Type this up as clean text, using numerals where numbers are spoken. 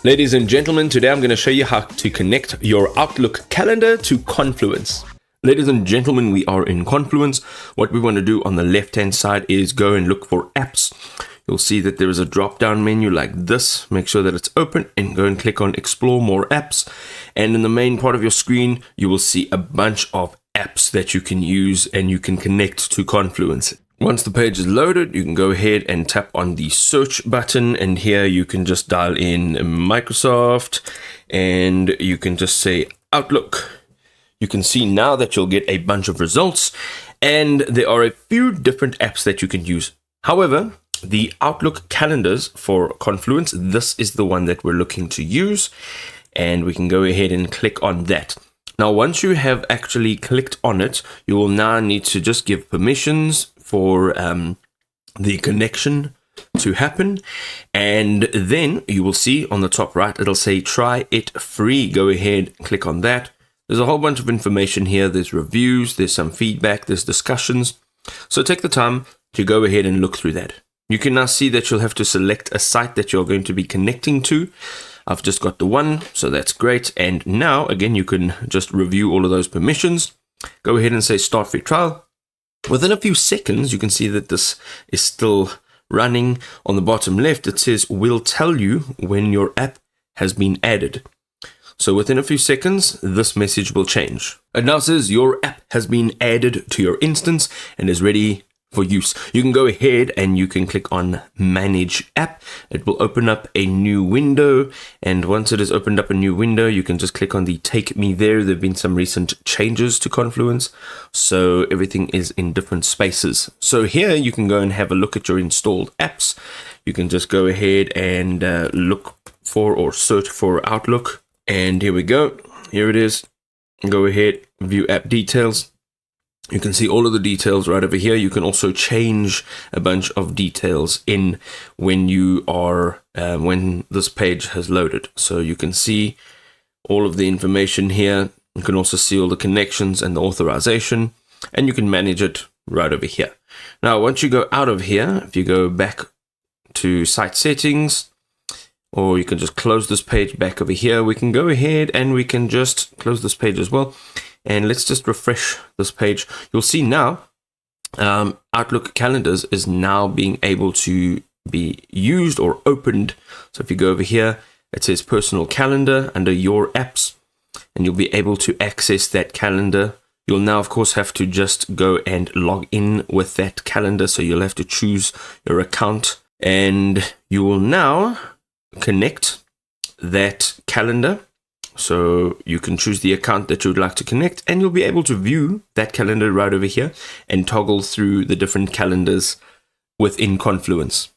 Ladies and gentlemen, today I'm going to show you how to connect your Outlook calendar to Confluence. Ladies and gentlemen, we are in Confluence. What we want to do on the left-hand side is go and look for apps. You'll see that there is a drop-down menu like this. Make sure that it's open and go and click on Explore More Apps. And in the main part of your screen, you will see a bunch of apps that you can use and you can connect to Confluence. Once the page is loaded, you can go ahead and tap on the search button, and here you can just dial in Microsoft and you can just say Outlook. You can see now that you'll get a bunch of results, and there are a few different apps that you can use. However, the Outlook calendars for Confluence, this is the one that we're looking to use, and we can go ahead and click on that. Now, once you have actually clicked on it, you will now need to just give permissions for the connection to happen, and then you will see on the top right it'll say try it free. Go ahead, click on that. There's a whole bunch of information here. There's reviews, there's some feedback, there's discussions, so take the time to go ahead and look through that. You can now see that you'll have to select a site that you're going to be connecting to. I've just got the one, so that's great. And now again, you can just review all of those permissions. Go ahead and say start free trial. Within a few seconds, you can see that this is still running. On the bottom left, it says, we'll tell you when your app has been added. So within a few seconds, this message will change. It now says your app has been added to your instance and is ready for use. You can go ahead and you can click on Manage App. It will open up a new window, and once it has opened up a new window, you can just click on the Take Me There. There have been some recent changes to Confluence, so everything is in different spaces. So here you can go and have a look at your installed apps. You can just go ahead and look for or search for Outlook, and here we go. Here it is. Go ahead, view app details. You can see all of the details right over here. You can also change a bunch of details in when you are when this page has loaded. So you can see all of the information here. You can also see all the connections and the authorization, and you can manage it right over here. Now, once you go out of here, if you go back to site settings, or you can just close this page back over here, we can go ahead and we can just close this page as well. And let's just refresh this page. You'll see now Outlook calendars is now being able to be used or opened. So if you go over here, it says personal calendar under your apps, and you'll be able to access that calendar. You'll now, of course, have to just go and log in with that calendar. So you'll have to choose your account, and you will now connect that calendar. So you can choose the account that you would like to connect, and you'll be able to view that calendar right over here and toggle through the different calendars within Confluence.